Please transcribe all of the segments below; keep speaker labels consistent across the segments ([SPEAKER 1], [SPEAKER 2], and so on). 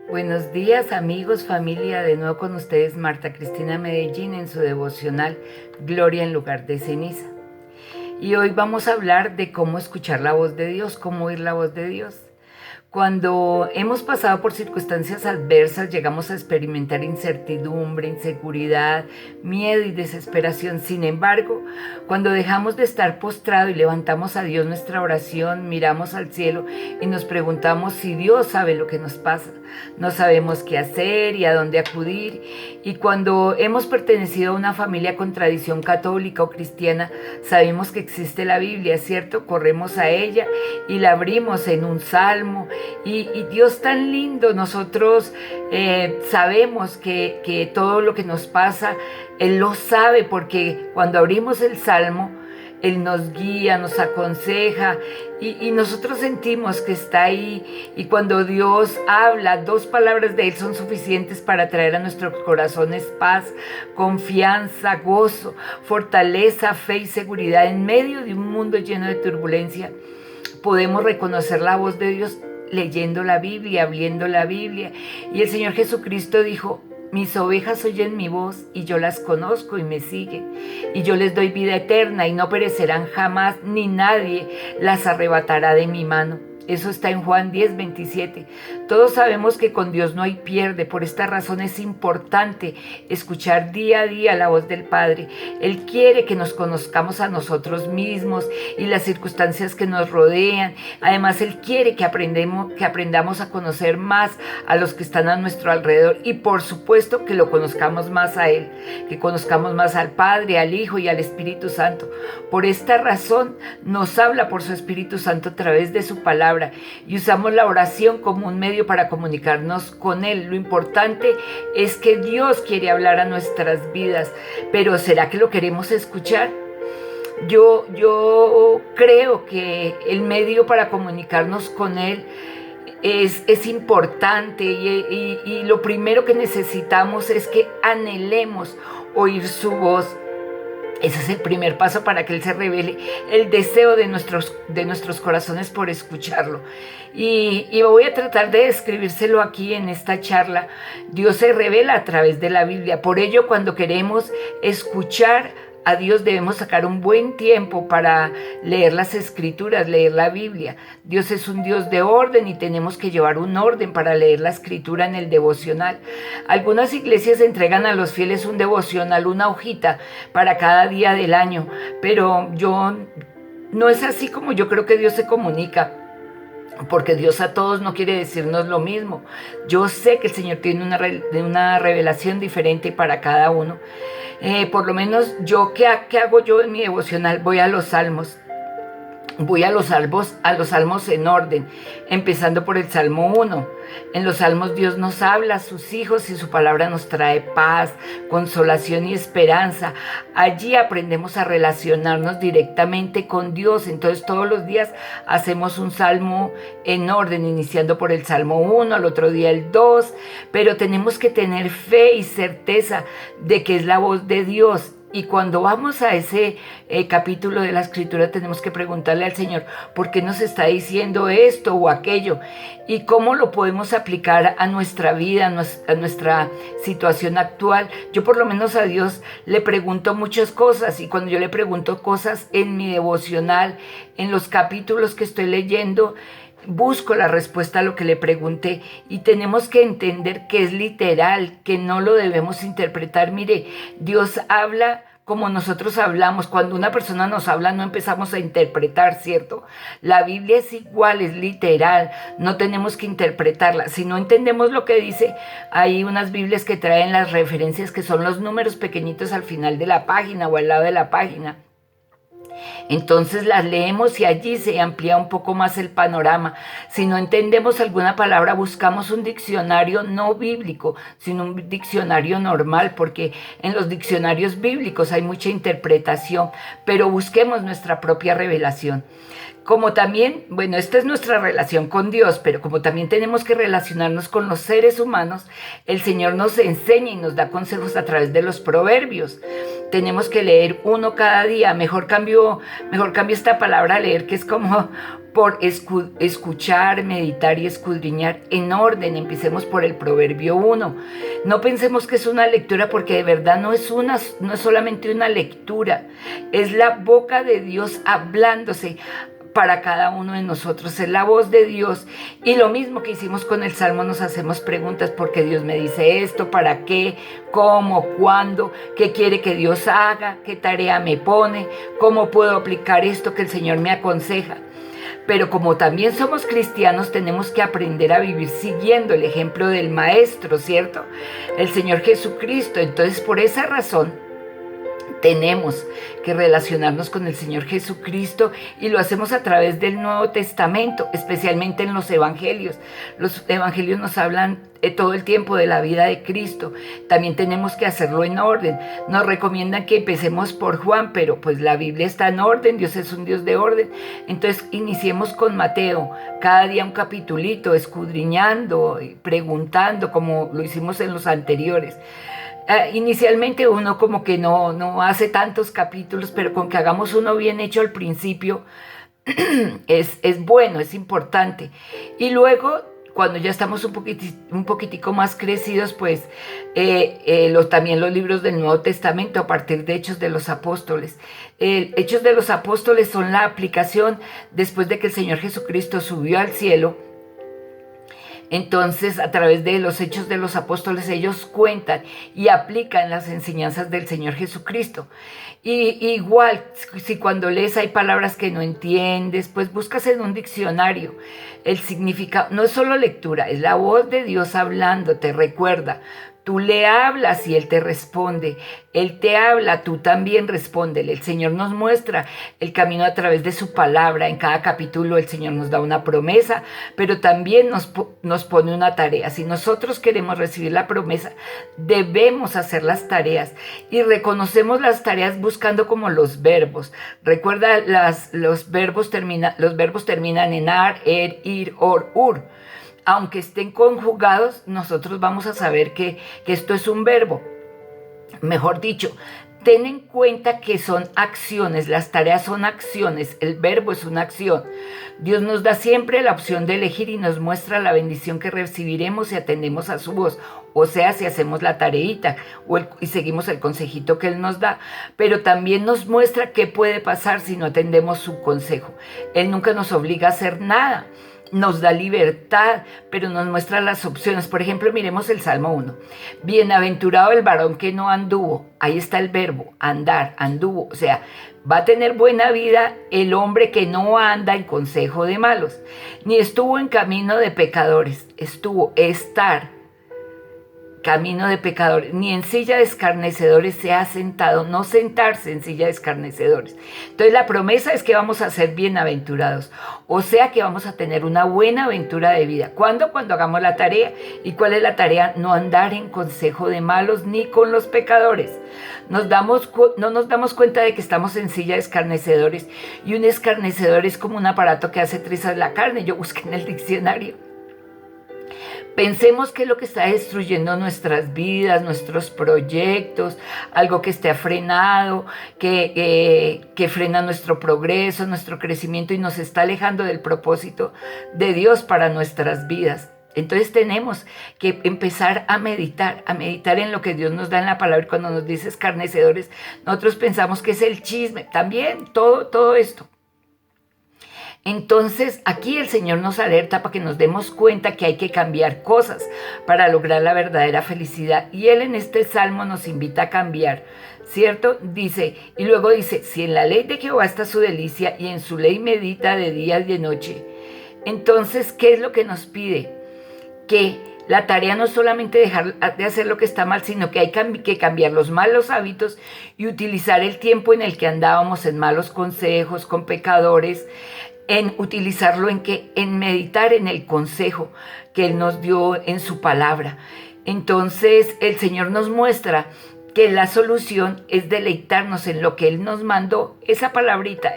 [SPEAKER 1] Buenos días amigos, familia, de nuevo con ustedes Marta Cristina Medellín en su devocional Gloria en lugar de ceniza. Y hoy vamos a hablar de cómo escuchar la voz de Dios, cómo oír la voz de Dios. Cuando hemos pasado por circunstancias adversas, llegamos a experimentar incertidumbre, inseguridad, miedo y desesperación. Sin embargo, cuando dejamos de estar postrado y levantamos a Dios nuestra oración, miramos al cielo y nos preguntamos si Dios sabe lo que nos pasa. No sabemos qué hacer y a dónde acudir. Y cuando hemos pertenecido a una familia con tradición católica o cristiana, sabemos que existe la Biblia, ¿cierto? Corremos a ella y la abrimos en un salmo. Y Dios tan lindo, nosotros sabemos que todo lo que nos pasa, Él lo sabe, porque cuando abrimos el Salmo, Él nos guía, nos aconseja y nosotros sentimos que está ahí. Y cuando Dios habla, 2 palabras de Él son suficientes para traer a nuestros corazones paz, confianza, gozo, fortaleza, fe y seguridad. En medio de un mundo lleno de turbulencia, podemos reconocer la voz de Dios leyendo la Biblia, abriendo la Biblia. Y el Señor Jesucristo dijo: mis ovejas oyen mi voz y yo las conozco y me siguen. Y yo les doy vida eterna y no perecerán jamás, ni nadie las arrebatará de mi mano. Eso está en Juan 10:27. Todos sabemos que con Dios no hay pierde. Por esta razón es importante escuchar día a día la voz del Padre. Él quiere que nos conozcamos a nosotros mismos y las circunstancias que nos rodean. Además, Él quiere que aprendamos a conocer más a los que están a nuestro alrededor. Y por supuesto que lo conozcamos más a Él, que conozcamos más al Padre, al Hijo y al Espíritu Santo. Por esta razón nos habla por su Espíritu Santo a través de su palabra. Y usamos la oración como un medio para comunicarnos con Él. Lo importante es que Dios quiere hablar a nuestras vidas, pero ¿será que lo queremos escuchar? Yo creo que el medio para comunicarnos con Él es importante y lo primero que necesitamos es que anhelemos oír su voz. Ese es el primer paso para que Él se revele, el deseo de nuestros corazones por escucharlo. Y voy a tratar de describírselo aquí en esta charla. Dios se revela a través de la Biblia. Por ello, cuando queremos escuchar a Dios, debemos sacar un buen tiempo para leer las Escrituras, leer la Biblia. Dios es un Dios de orden y tenemos que llevar un orden para leer la Escritura en el devocional. Algunas iglesias entregan a los fieles un devocional, una hojita para cada día del año, pero no es así como yo creo que Dios se comunica. Porque Dios a todos no quiere decirnos lo mismo. Yo sé que el Señor tiene una revelación diferente para cada uno. Por lo menos yo, ¿qué hago yo en mi devocional? Voy a los salmos. Voy a los salmos en orden, empezando por el Salmo 1. En los salmos Dios nos habla a sus hijos y su palabra nos trae paz, consolación y esperanza. Allí aprendemos a relacionarnos directamente con Dios. Entonces todos los días hacemos un salmo en orden, iniciando por el Salmo 1, al otro día el 2, pero tenemos que tener fe y certeza de que es la voz de Dios. Y cuando vamos a ese capítulo de la Escritura, tenemos que preguntarle al Señor por qué nos está diciendo esto o aquello y cómo lo podemos aplicar a nuestra vida, a nuestra situación actual. Yo por lo menos a Dios le pregunto muchas cosas, y cuando yo le pregunto cosas en mi devocional, en los capítulos que estoy leyendo, busco la respuesta a lo que le pregunté, y tenemos que entender que es literal, que no lo debemos interpretar. Mire, Dios habla como nosotros hablamos. Cuando una persona nos habla, no empezamos a interpretar, ¿cierto? La Biblia es igual, es literal, no tenemos que interpretarla. Si no entendemos lo que dice, hay unas Biblias que traen las referencias, que son los números pequeñitos al final de la página o al lado de la página. Entonces las leemos y allí se amplía un poco más el panorama. Si no entendemos alguna palabra, buscamos un diccionario no bíblico, sino un diccionario normal, porque en los diccionarios bíblicos hay mucha interpretación, pero busquemos nuestra propia revelación. Como también, bueno, esta es nuestra relación con Dios, pero como también tenemos que relacionarnos con los seres humanos, el Señor nos enseña y nos da consejos a través de los proverbios. Tenemos que leer uno cada día. Mejor cambio esta palabra leer, que es como por escuchar, meditar y escudriñar en orden. Empecemos por el Proverbio 1. No pensemos que es una lectura, porque de verdad no es solamente una lectura, es la boca de Dios hablándose para cada uno de nosotros, es la voz de Dios. Y lo mismo que hicimos con el Salmo, nos hacemos preguntas: ¿por qué Dios me dice esto? ¿Para qué? ¿Cómo? ¿Cuándo? ¿Qué quiere que Dios haga? ¿Qué tarea me pone? ¿Cómo puedo aplicar esto que el Señor me aconseja? Pero como también somos cristianos, tenemos que aprender a vivir siguiendo el ejemplo del Maestro, ¿cierto? El Señor Jesucristo. Entonces, por esa razón, tenemos que relacionarnos con el Señor Jesucristo, y lo hacemos a través del Nuevo Testamento, especialmente en los Evangelios. Los Evangelios nos hablan todo el tiempo de la vida de Cristo. También tenemos que hacerlo en orden. Nos recomiendan que empecemos por Juan, pero pues la Biblia está en orden, Dios es un Dios de orden. Entonces iniciemos con Mateo, cada día un capitulito, escudriñando, preguntando, como lo hicimos en los anteriores. Inicialmente uno como que no hace tantos capítulos, pero con que hagamos uno bien hecho al principio es bueno, es importante. Y luego, cuando ya estamos un poquitico más crecidos, pues también los libros del Nuevo Testamento a partir de Hechos de los Apóstoles. Hechos de los Apóstoles son la aplicación después de que el Señor Jesucristo subió al cielo. Entonces, a través de los Hechos de los Apóstoles, ellos cuentan y aplican las enseñanzas del Señor Jesucristo. Y igual, si cuando lees hay palabras que no entiendes, pues buscas en un diccionario el significado. No es solo lectura, es la voz de Dios hablando, te recuerda. Tú le hablas y Él te responde. Él te habla, tú también respóndele. El Señor nos muestra el camino a través de su palabra. En cada capítulo el Señor nos da una promesa, pero también nos pone una tarea. Si nosotros queremos recibir la promesa, debemos hacer las tareas. Y reconocemos las tareas buscando como los verbos. Recuerda, los verbos terminan en ar, er, ir, or, ur. Aunque estén conjugados, nosotros vamos a saber que esto es un verbo. Mejor dicho, ten en cuenta que son acciones, las tareas son acciones, el verbo es una acción. Dios nos da siempre la opción de elegir y nos muestra la bendición que recibiremos si atendemos a su voz. O sea, si hacemos la tareita y seguimos el consejito que Él nos da. Pero también nos muestra qué puede pasar si no atendemos su consejo. Él nunca nos obliga a hacer nada. Nos da libertad, pero nos muestra las opciones. Por ejemplo, miremos el Salmo 1. Bienaventurado el varón que no anduvo. Ahí está el verbo, andar, anduvo. O sea, va a tener buena vida el hombre que no anda en consejo de malos, ni estuvo en camino de pecadores. Estuvo, estar, camino de pecadores, ni en silla de escarnecedores se ha sentado, no sentarse en silla de escarnecedores. Entonces la promesa es que vamos a ser bienaventurados, o sea que vamos a tener una buena aventura de vida. ¿Cuándo? Cuando hagamos la tarea. ¿Y cuál es la tarea? No andar en consejo de malos ni con los pecadores. No nos damos cuenta de que estamos en silla de escarnecedores, y un escarnecedor es como un aparato que hace trizas la carne. Yo busqué en el diccionario. Pensemos que es lo que está destruyendo nuestras vidas, nuestros proyectos, algo que esté frenado, que frena nuestro progreso, nuestro crecimiento, y nos está alejando del propósito de Dios para nuestras vidas. Entonces tenemos que empezar a meditar en lo que Dios nos da en la palabra. Y cuando nos dice escarnecedores, nosotros pensamos que es el chisme, también todo esto. Entonces, aquí el Señor nos alerta para que nos demos cuenta que hay que cambiar cosas para lograr la verdadera felicidad. Y Él en este salmo nos invita a cambiar, ¿cierto? Dice, y luego dice, si en la ley de Jehová está su delicia y en su ley medita de día y de noche. Entonces, ¿qué es lo que nos pide? Que la tarea no es solamente dejar de hacer lo que está mal, sino que hay que cambiar los malos hábitos y utilizar el tiempo en el que andábamos en malos consejos, con pecadores, en utilizarlo en meditar en el consejo que Él nos dio en su palabra. Entonces el Señor nos muestra que la solución es deleitarnos en lo que Él nos mandó, esa palabrita,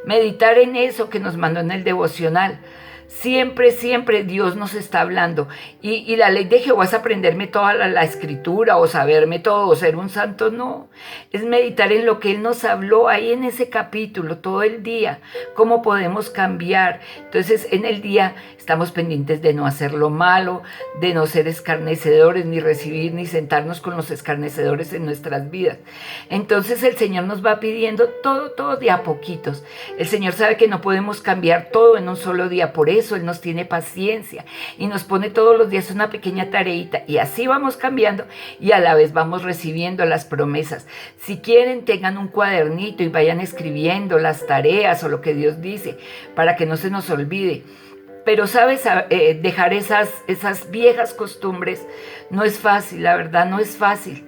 [SPEAKER 1] meditar en eso que nos mandó en el devocional. Siempre, siempre Dios nos está hablando. Y la ley de Jehová es aprenderme toda la escritura o saberme todo o ser un santo, no. Es meditar en lo que Él nos habló ahí en ese capítulo todo el día. Cómo podemos cambiar. Entonces en el día estamos pendientes de no hacer lo malo, de no ser escarnecedores, ni recibir, ni sentarnos con los escarnecedores en nuestras vidas. Entonces el Señor nos va pidiendo todo de a poquitos. El Señor sabe que no podemos cambiar todo en un solo día, por eso Él nos tiene paciencia y nos pone todos los días una pequeña tareita y así vamos cambiando y a la vez vamos recibiendo las promesas. Si quieren, tengan un cuadernito y vayan escribiendo las tareas o lo que Dios dice para que no se nos olvide. Pero, ¿sabes? Dejar esas viejas costumbres no es fácil, la verdad no es fácil.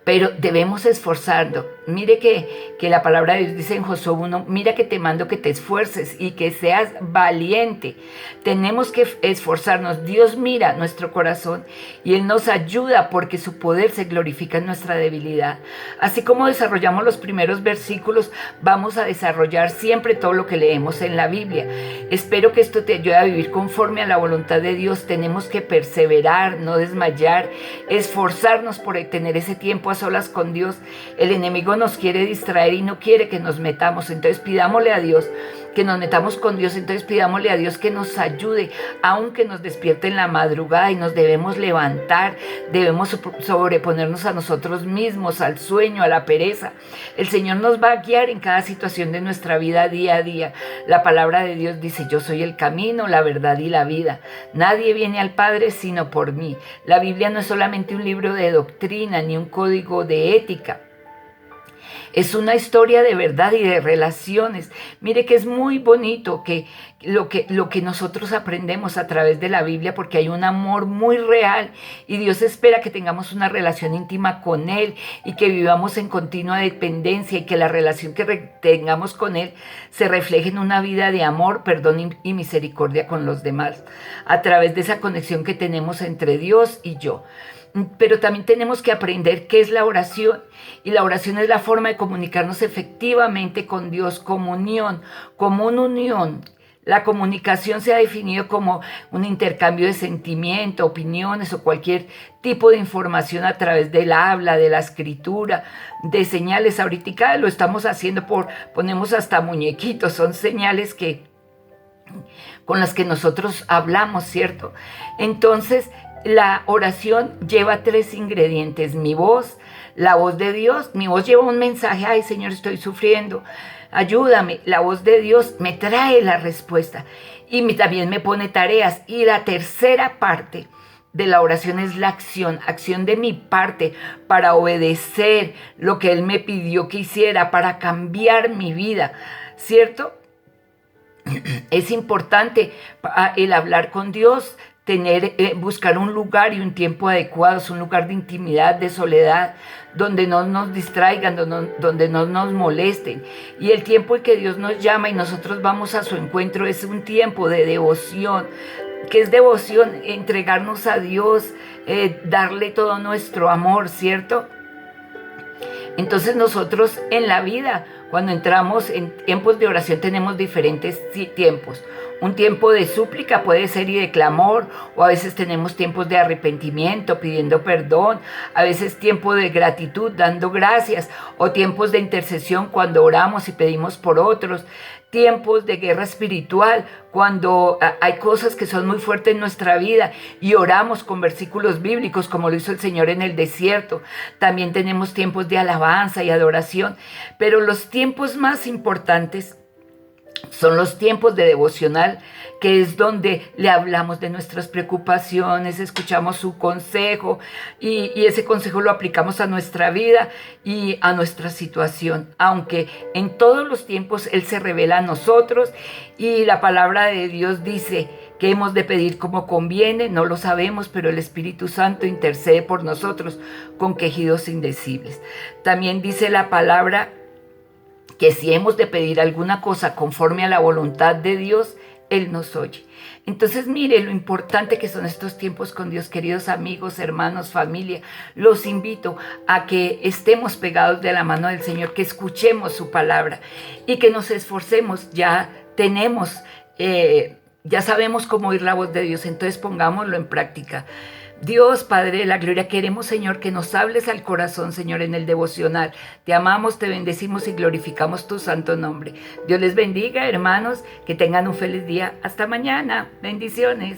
[SPEAKER 1] Pero debemos esforzarnos. Mire que la palabra de Dios dice en Josué 1, mira que te mando que te esfuerces y que seas valiente. Tenemos que esforzarnos. Dios mira nuestro corazón y Él nos ayuda porque su poder se glorifica en nuestra debilidad. Así como desarrollamos los primeros versículos, vamos a desarrollar siempre todo lo que leemos en la Biblia. Espero que esto te ayude a vivir conforme a la voluntad de Dios. Tenemos que perseverar, no desmayar, esforzarnos por tener ese tiempo a solas con Dios. El enemigo nos quiere distraer y no quiere que nos metamos, entonces pidámosle a Dios que nos metamos con Dios, entonces pidámosle a Dios que nos ayude, aunque nos despierte en la madrugada y nos debemos levantar, debemos sobreponernos a nosotros mismos, al sueño, a la pereza. El Señor nos va a guiar en cada situación de nuestra vida día a día. La palabra de Dios dice, yo soy el camino, la verdad y la vida. Nadie viene al Padre sino por mí. La Biblia no es solamente un libro de doctrina ni un código de ética. Es una historia de verdad y de relaciones. Mire que es muy bonito que lo que nosotros aprendemos a través de la Biblia, porque hay un amor muy real y Dios espera que tengamos una relación íntima con Él y que vivamos en continua dependencia y que la relación que tengamos con Él se refleje en una vida de amor, perdón y misericordia con los demás, a través de esa conexión que tenemos entre Dios y yo. Pero también tenemos que aprender qué es la oración. Y la oración es la forma de comunicarnos efectivamente con Dios, comunión, como una unión. La comunicación se ha definido como un intercambio de sentimientos, opiniones o cualquier tipo de información a través del habla, de la escritura, de señales. Ahorita lo estamos haciendo ponemos hasta muñequitos, son señales con las que nosotros hablamos, ¿cierto? Entonces, la oración lleva 3 ingredientes: mi voz, la voz de Dios. Mi voz lleva un mensaje, ay Señor, estoy sufriendo, ayúdame. La voz de Dios me trae la respuesta y también me pone tareas. Y la tercera parte de la oración es la acción de mi parte para obedecer lo que Él me pidió que hiciera, para cambiar mi vida, ¿cierto? Es importante el hablar con Dios, buscar un lugar y un tiempo adecuados, un lugar de intimidad, de soledad, donde no nos distraigan, donde no nos molesten. Y el tiempo en que Dios nos llama y nosotros vamos a su encuentro es un tiempo de devoción. ¿Qué es devoción? Entregarnos a Dios, darle todo nuestro amor, ¿cierto? Entonces nosotros en la vida, cuando entramos en tiempos de oración, tenemos diferentes tiempos. Un tiempo de súplica puede ser y de clamor, o a veces tenemos tiempos de arrepentimiento, pidiendo perdón, a veces tiempo de gratitud, dando gracias, o tiempos de intercesión cuando oramos y pedimos por otros, tiempos de guerra espiritual, cuando hay cosas que son muy fuertes en nuestra vida y oramos con versículos bíblicos como lo hizo el Señor en el desierto. También tenemos tiempos de alabanza y adoración, pero los tiempos más importantes son los tiempos de devocional, que es donde le hablamos de nuestras preocupaciones, escuchamos su consejo y ese consejo lo aplicamos a nuestra vida y a nuestra situación. Aunque en todos los tiempos Él se revela a nosotros y la palabra de Dios dice que hemos de pedir como conviene, no lo sabemos, pero el Espíritu Santo intercede por nosotros con quejidos indecibles. También dice la palabra que si hemos de pedir alguna cosa conforme a la voluntad de Dios, Él nos oye. Entonces, mire lo importante que son estos tiempos con Dios, queridos amigos, hermanos, familia. Los invito a que estemos pegados de la mano del Señor, que escuchemos su palabra y que nos esforcemos. Ya tenemos Ya sabemos cómo oír la voz de Dios, entonces pongámoslo en práctica. Dios, Padre de la Gloria, queremos, Señor, que nos hables al corazón, Señor, en el devocional. Te amamos, te bendecimos y glorificamos tu santo nombre. Dios les bendiga, hermanos, que tengan un feliz día. Hasta mañana. Bendiciones.